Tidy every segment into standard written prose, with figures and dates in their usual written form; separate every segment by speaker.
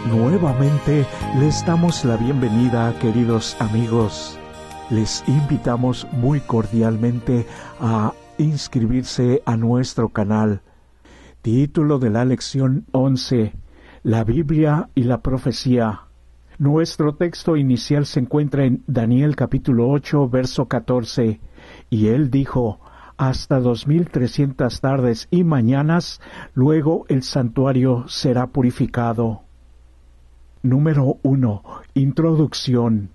Speaker 1: Nuevamente les damos la bienvenida, queridos amigos. Les invitamos muy cordialmente a inscribirse a nuestro canal. Título de la lección 11: La Biblia y la profecía. Nuestro texto inicial se encuentra en Daniel capítulo 8, verso 14. Y él dijo: hasta 2300 tardes y mañanas, luego el santuario será purificado. Número 1. Introducción.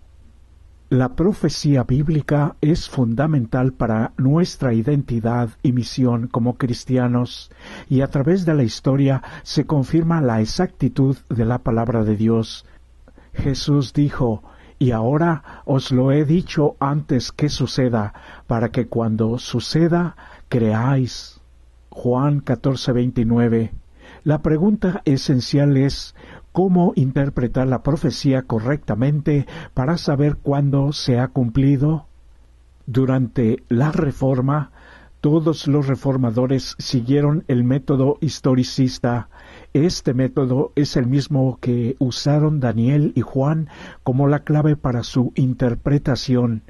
Speaker 1: La profecía bíblica es fundamental para nuestra identidad y misión como cristianos, y a través de la historia se confirma la exactitud de la palabra de Dios. Jesús dijo: y ahora os lo he dicho antes que suceda, para que cuando suceda, creáis. Juan 14:29. La pregunta esencial es: ¿cómo interpretar la profecía correctamente para saber cuándo se ha cumplido? Durante la Reforma, todos los reformadores siguieron el método historicista. Este método es el mismo que usaron Daniel y Juan como la clave para su interpretación.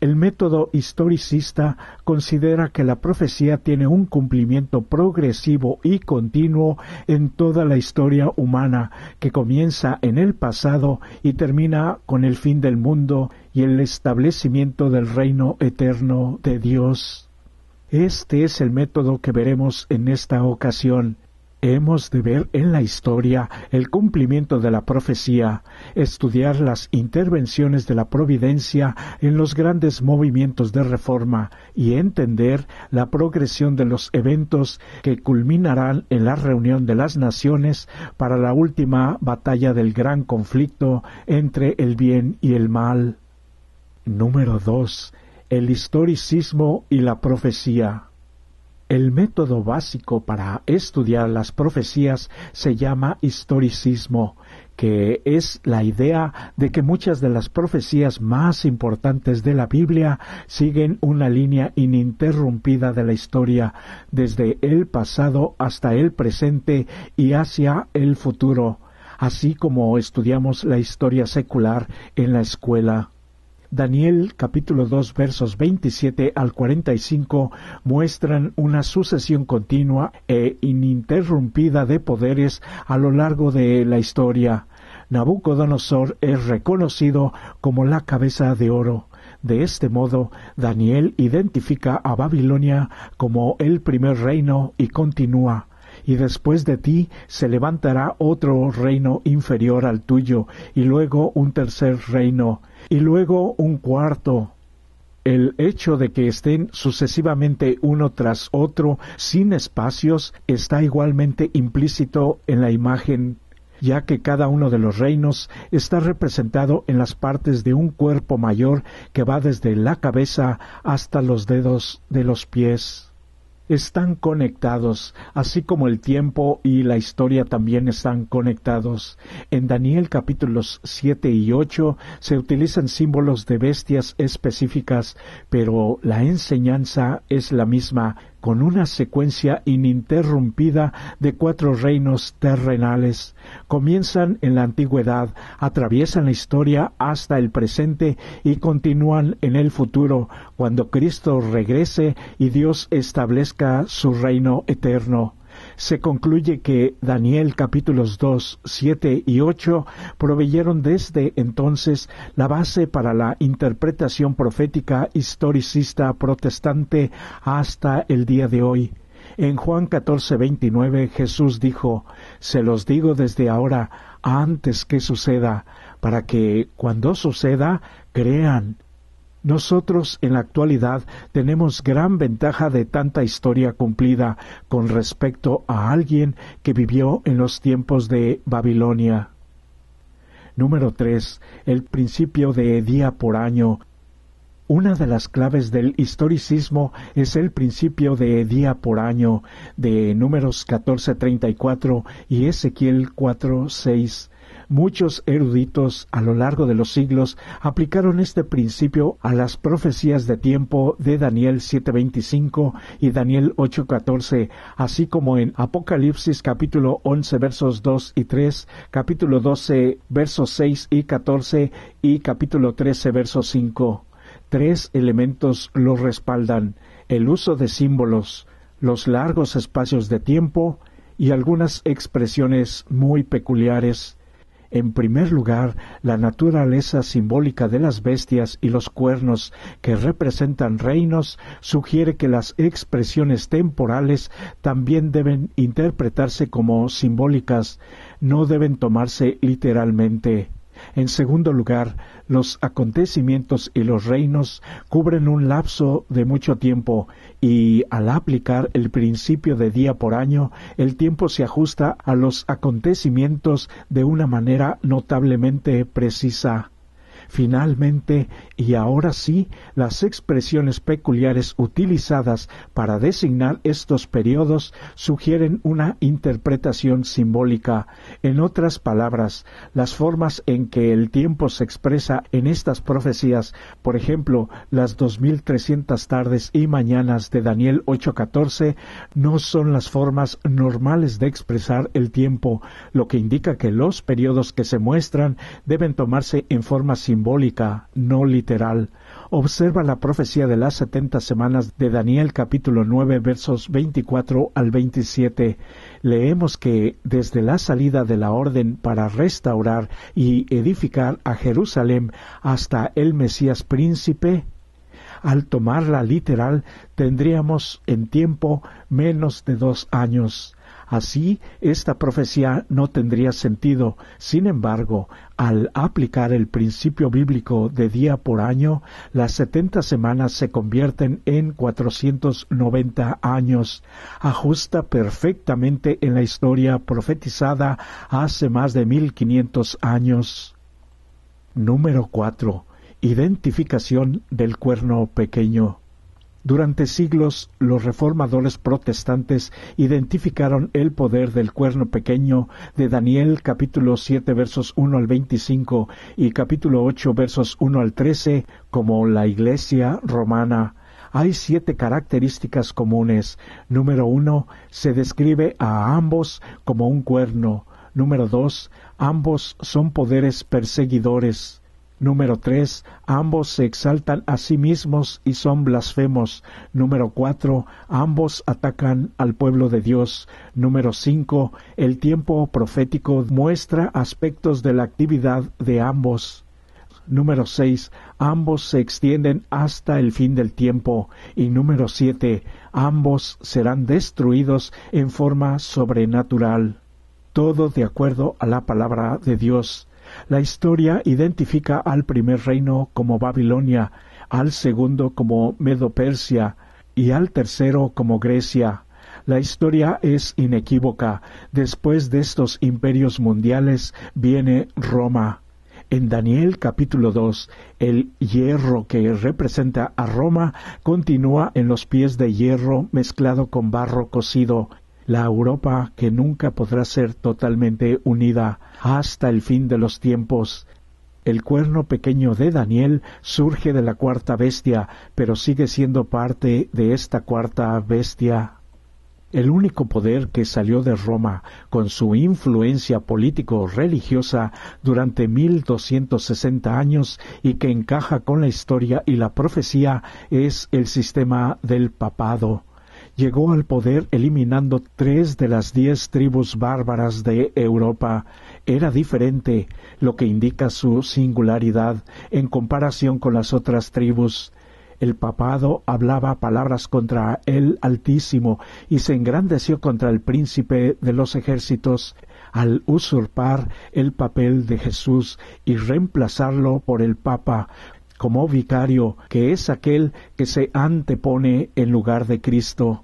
Speaker 1: El método historicista considera que la profecía tiene un cumplimiento progresivo y continuo en toda la historia humana, que comienza en el pasado y termina con el fin del mundo y el establecimiento del reino eterno de Dios. Este es el método que veremos en esta ocasión. Hemos de ver en la historia el cumplimiento de la profecía, estudiar las intervenciones de la providencia en los grandes movimientos de reforma y entender la progresión de los eventos que culminarán en la reunión de las naciones para la última batalla del gran conflicto entre el bien y el mal. Número 2. El historicismo y la profecía. El método básico para estudiar las profecías se llama historicismo, que es la idea de que muchas de las profecías más importantes de la Biblia siguen una línea ininterrumpida de la historia, desde el pasado hasta el presente y hacia el futuro, así como estudiamos la historia secular en la escuela. Daniel capítulo 2 versos 27 al 45 muestran una sucesión continua e ininterrumpida de poderes a lo largo de la historia. Nabucodonosor es reconocido como la cabeza de oro. De este modo, Daniel identifica a Babilonia como el primer reino y continúa: y después de ti se levantará otro reino inferior al tuyo, y luego un tercer reino, y luego un cuarto. El hecho de que estén sucesivamente uno tras otro, sin espacios, está igualmente implícito en la imagen, ya que cada uno de los reinos está representado en las partes de un cuerpo mayor que va desde la cabeza hasta los dedos de los pies. Están conectados, así como el tiempo y la historia también están conectados. En Daniel capítulos 7 y 8 se utilizan símbolos de bestias específicas, pero la enseñanza es la misma, con una secuencia ininterrumpida de 4 reinos terrenales. Comienzan en la antigüedad, atraviesan la historia hasta el presente y continúan en el futuro, cuando Cristo regrese y Dios establezca su reino eterno. Se concluye que Daniel capítulos 2, 7 y 8 proveyeron desde entonces la base para la interpretación profética historicista protestante hasta el día de hoy. En Juan 14:29 Jesús dijo: se los digo desde ahora, antes que suceda, para que cuando suceda, crean. Nosotros en la actualidad tenemos gran ventaja de tanta historia cumplida con respecto a alguien que vivió en los tiempos de Babilonia. Número 3. El principio de día por año. Una de las claves del historicismo es el principio de día por año de Números 14:34 y Ezequiel 4:6. Muchos eruditos a lo largo de los siglos aplicaron este principio a las profecías de tiempo de Daniel 7:25 y Daniel 8:14, así como en Apocalipsis capítulo 11 versos 2 y 3, capítulo 12 versos 6 y 14 y capítulo 13 versos 5. Tres elementos lo respaldan: el uso de símbolos, los largos espacios de tiempo y algunas expresiones muy peculiares. En primer lugar, la naturaleza simbólica de las bestias y los cuernos que representan reinos sugiere que las expresiones temporales también deben interpretarse como simbólicas, no deben tomarse literalmente. En segundo lugar, los acontecimientos y los reinos cubren un lapso de mucho tiempo y, al aplicar el principio de día por año, el tiempo se ajusta a los acontecimientos de una manera notablemente precisa. Finalmente, y ahora sí, las expresiones peculiares utilizadas para designar estos periodos sugieren una interpretación simbólica. En otras palabras, las formas en que el tiempo se expresa en estas profecías, por ejemplo, las 2300 tardes y mañanas de Daniel 8:14, no son las formas normales de expresar el tiempo, lo que indica que los periodos que se muestran deben tomarse en forma simbólica, no literal. Observa la profecía de las 70 semanas de Daniel capítulo 9 versos 24 al 27. Leemos que desde la salida de la orden para restaurar y edificar a Jerusalén hasta el Mesías príncipe, al tomarla literal tendríamos en tiempo menos de 2 años. Así, esta profecía no tendría sentido. Sin embargo, al aplicar el principio bíblico de día por año, las 70 semanas se convierten en 490 años. Ajusta perfectamente en la historia profetizada hace más de 1500 años. Número 4. Identificación del cuerno pequeño. Durante siglos, los reformadores protestantes identificaron el poder del cuerno pequeño de Daniel capítulo 7 versos 1 al 25 y capítulo 8 versos 1 al 13 como la Iglesia romana. Hay 7 características comunes. Número 1, se describe a ambos como un cuerno. Número 2, ambos son poderes perseguidores. Número 3, ambos se exaltan a sí mismos y son blasfemos. Número 4, ambos atacan al pueblo de Dios. Número 5, el tiempo profético muestra aspectos de la actividad de ambos. Número 6, ambos se extienden hasta el fin del tiempo. Y número 7, ambos serán destruidos en forma sobrenatural. Todo de acuerdo a la palabra de Dios. La historia identifica al primer reino como Babilonia, al segundo como Medo-Persia y al tercero como Grecia. La historia es inequívoca. Después de estos imperios mundiales viene Roma. En Daniel capítulo 2, el hierro que representa a Roma continúa en los pies de hierro mezclado con barro cocido. La Europa que nunca podrá ser totalmente unida hasta el fin de los tiempos. El cuerno pequeño de Daniel surge de la cuarta bestia, pero sigue siendo parte de esta cuarta bestia. El único poder que salió de Roma con su influencia político-religiosa durante 1260 años y que encaja con la historia y la profecía es el sistema del papado. Llegó al poder eliminando 3 de las 10 tribus bárbaras de Europa. Era diferente, lo que indica su singularidad en comparación con las otras tribus. El papado hablaba palabras contra el Altísimo y se engrandeció contra el príncipe de los ejércitos al usurpar el papel de Jesús y reemplazarlo por el Papa como vicario, que es aquel que se antepone en lugar de Cristo.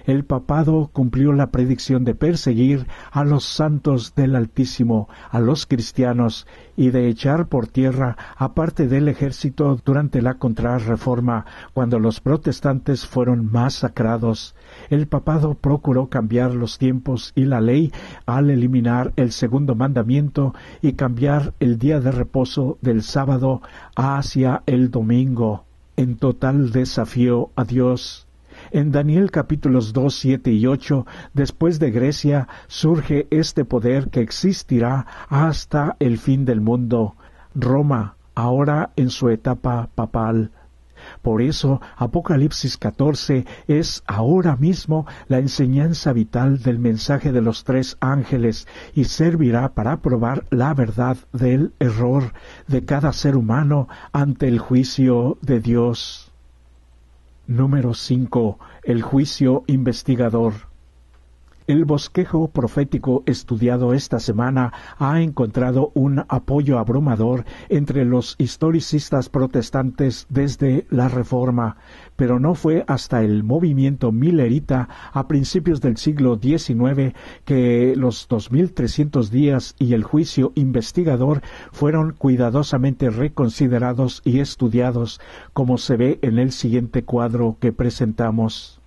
Speaker 1: El papado cumplió la predicción de perseguir a los santos del Altísimo, a los cristianos, y de echar por tierra a parte del ejército durante la Contrarreforma, cuando los protestantes fueron masacrados. El papado procuró cambiar los tiempos y la ley al eliminar el segundo mandamiento y cambiar el día de reposo del sábado hacia el domingo, en total desafío a Dios. En Daniel capítulos 2, 7 y 8, después de Grecia, surge este poder que existirá hasta el fin del mundo, Roma, ahora en su etapa papal. Por eso, Apocalipsis 14 es ahora mismo la enseñanza vital del mensaje de los 3 ángeles y servirá para probar la verdad del error de cada ser humano ante el juicio de Dios. Número 5. El juicio investigador. El bosquejo profético estudiado esta semana ha encontrado un apoyo abrumador entre los historicistas protestantes desde la Reforma, pero no fue hasta el movimiento millerita a principios del siglo XIX que los 2300 días y el juicio investigador fueron cuidadosamente reconsiderados y estudiados, como se ve en el siguiente cuadro que presentamos.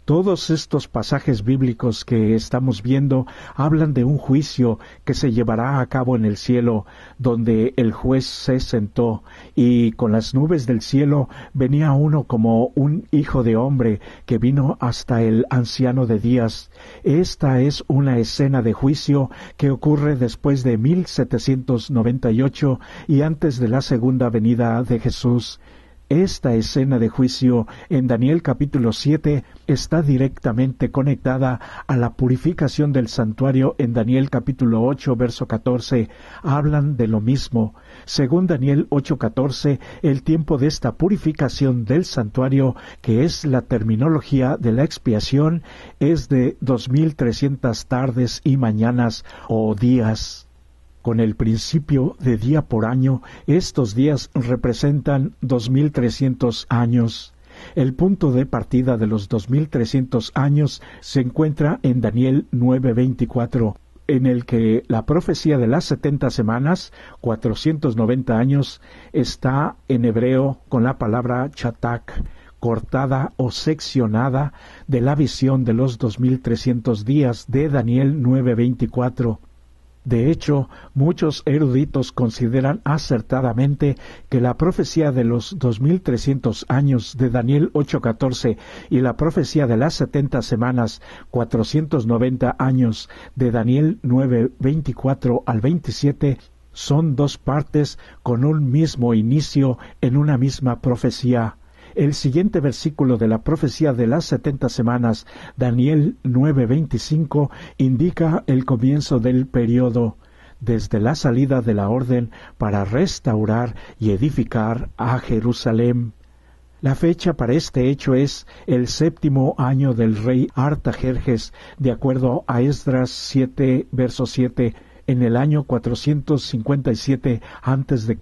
Speaker 1: Todos estos pasajes bíblicos que estamos viendo hablan de un juicio que se llevará a cabo en el cielo, donde el juez se sentó, y con las nubes del cielo venía uno como un hijo de hombre que vino hasta el anciano de días. Esta es una escena de juicio que ocurre después de 1798 y antes de la segunda venida de Jesús. Esta escena de juicio en Daniel capítulo 7 está directamente conectada a la purificación del santuario en Daniel capítulo 8, verso 14. Hablan de lo mismo. Según Daniel 8:14, el tiempo de esta purificación del santuario, que es la terminología de la expiación, es de 2300 tardes y mañanas o días. Con el principio de día por año, estos días representan 2300 años. El punto de partida de los 2300 años se encuentra en Daniel 9:24, en el que la profecía de las 70 semanas, 490 años, está en hebreo con la palabra chatak, cortada o seccionada de la visión de los 2300 días de Daniel 9:24. De hecho, muchos eruditos consideran acertadamente que la profecía de los 2300 años de Daniel 8:14 y la profecía de las 70 semanas, 490 años de Daniel 9:24 al 27, son 2 partes con un mismo inicio en una misma profecía. El siguiente versículo de la profecía de las 70 semanas, Daniel 9:25, indica el comienzo del período, desde la salida de la orden para restaurar y edificar a Jerusalén. La fecha para este hecho es el 7º año del rey Artajerjes, de acuerdo a Esdras 7, verso 7, en el año 457 a.C.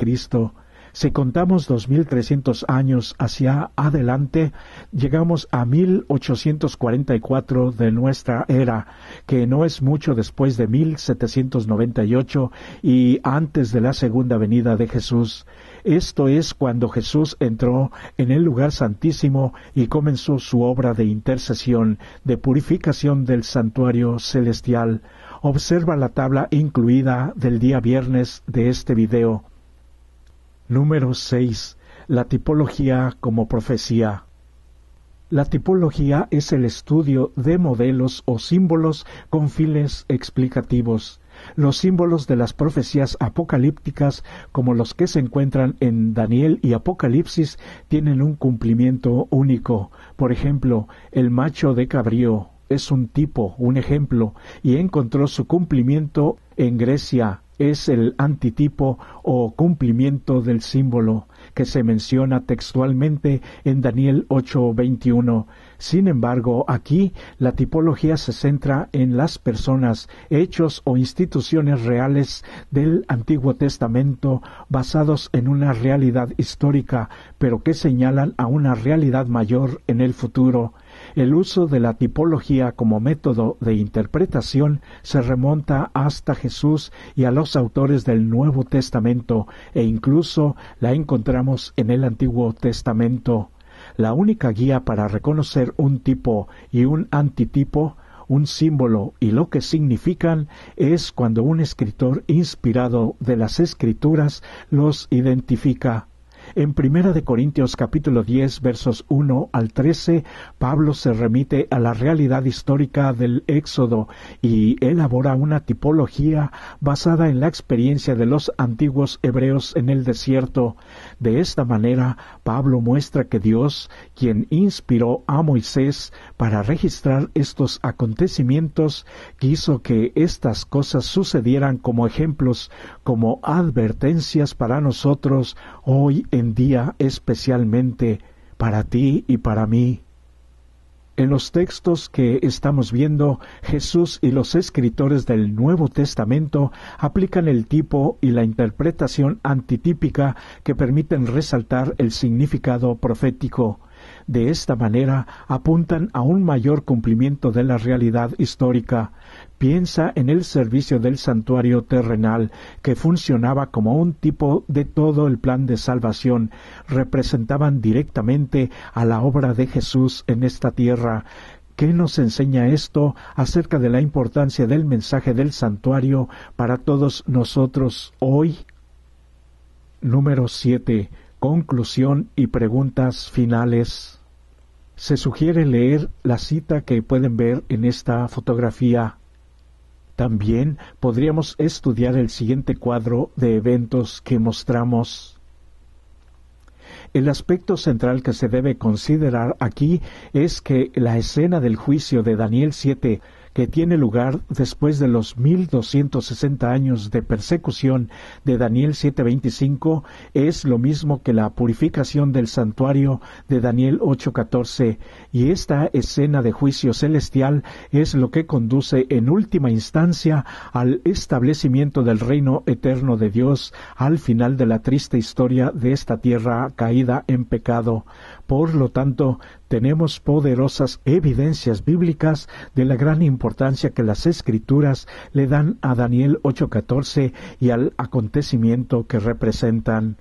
Speaker 1: Si contamos 2300 años hacia adelante, llegamos a 1844 de nuestra era, que no es mucho después de 1798 y antes de la segunda venida de Jesús. Esto es cuando Jesús entró en el lugar santísimo y comenzó su obra de intercesión, de purificación del santuario celestial. Observa la tabla incluida del día viernes de este video. Número 6. La tipología como profecía. La tipología es el estudio de modelos o símbolos con fines explicativos. Los símbolos de las profecías apocalípticas, como los que se encuentran en Daniel y Apocalipsis, tienen un cumplimiento único. Por ejemplo, el macho de cabrío es un tipo, un ejemplo, y encontró su cumplimiento en Grecia. Es el antitipo o cumplimiento del símbolo. que se menciona textualmente en Daniel 8:21. Sin embargo, aquí la tipología se centra en las personas, hechos o instituciones reales del Antiguo Testamento basados en una realidad histórica, pero que señalan a una realidad mayor en el futuro. El uso de la tipología como método de interpretación se remonta hasta Jesús y a los autores del Nuevo Testamento, e incluso la encontramos en el Antiguo Testamento. La única guía para reconocer un tipo y un antitipo, un símbolo y lo que significan, es cuando un escritor inspirado de las Escrituras los identifica. En 1 Corintios capítulo 10, versos 1 al 13, Pablo se remite a la realidad histórica del Éxodo y elabora una tipología basada en la experiencia de los antiguos hebreos en el desierto. De esta manera, Pablo muestra que Dios, quien inspiró a Moisés para registrar estos acontecimientos, quiso que estas cosas sucedieran como ejemplos, como advertencias para nosotros hoy en día, especialmente para ti y para mí. En los textos que estamos viendo, Jesús y los escritores del Nuevo Testamento aplican el tipo y la interpretación antitípica que permiten resaltar el significado profético. De esta manera apuntan a un mayor cumplimiento de la realidad histórica. Piensa en el servicio del santuario terrenal, que funcionaba como un tipo de todo el plan de salvación. Representaban directamente a la obra de Jesús en esta tierra. ¿Qué nos enseña esto acerca de la importancia del mensaje del santuario para todos nosotros hoy? Número 7. Conclusión y preguntas finales. Se sugiere leer la cita que pueden ver en esta fotografía. También podríamos estudiar el siguiente cuadro de eventos que mostramos. El aspecto central que se debe considerar aquí es que la escena del juicio de Daniel 7, que tiene lugar después de los 1260 años de persecución de Daniel 7:25, es lo mismo que la purificación del santuario de Daniel 8:14, y esta escena de juicio celestial es lo que conduce en última instancia al establecimiento del reino eterno de Dios al final de la triste historia de esta tierra caída en pecado. Por lo tanto, tenemos poderosas evidencias bíblicas de la gran importancia que las Escrituras le dan a Daniel 8:14 y al acontecimiento que representan.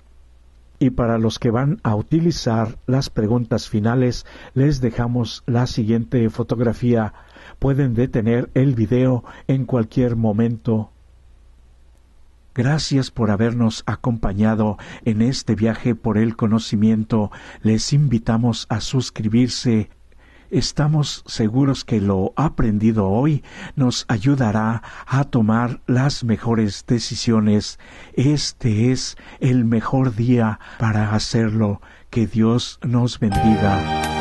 Speaker 1: Y para los que van a utilizar las preguntas finales, les dejamos la siguiente fotografía. Pueden detener el video en cualquier momento. Gracias por habernos acompañado en este viaje por el conocimiento. Les invitamos a suscribirse. Estamos seguros que lo aprendido hoy nos ayudará a tomar las mejores decisiones. Este es el mejor día para hacerlo. Que Dios nos bendiga.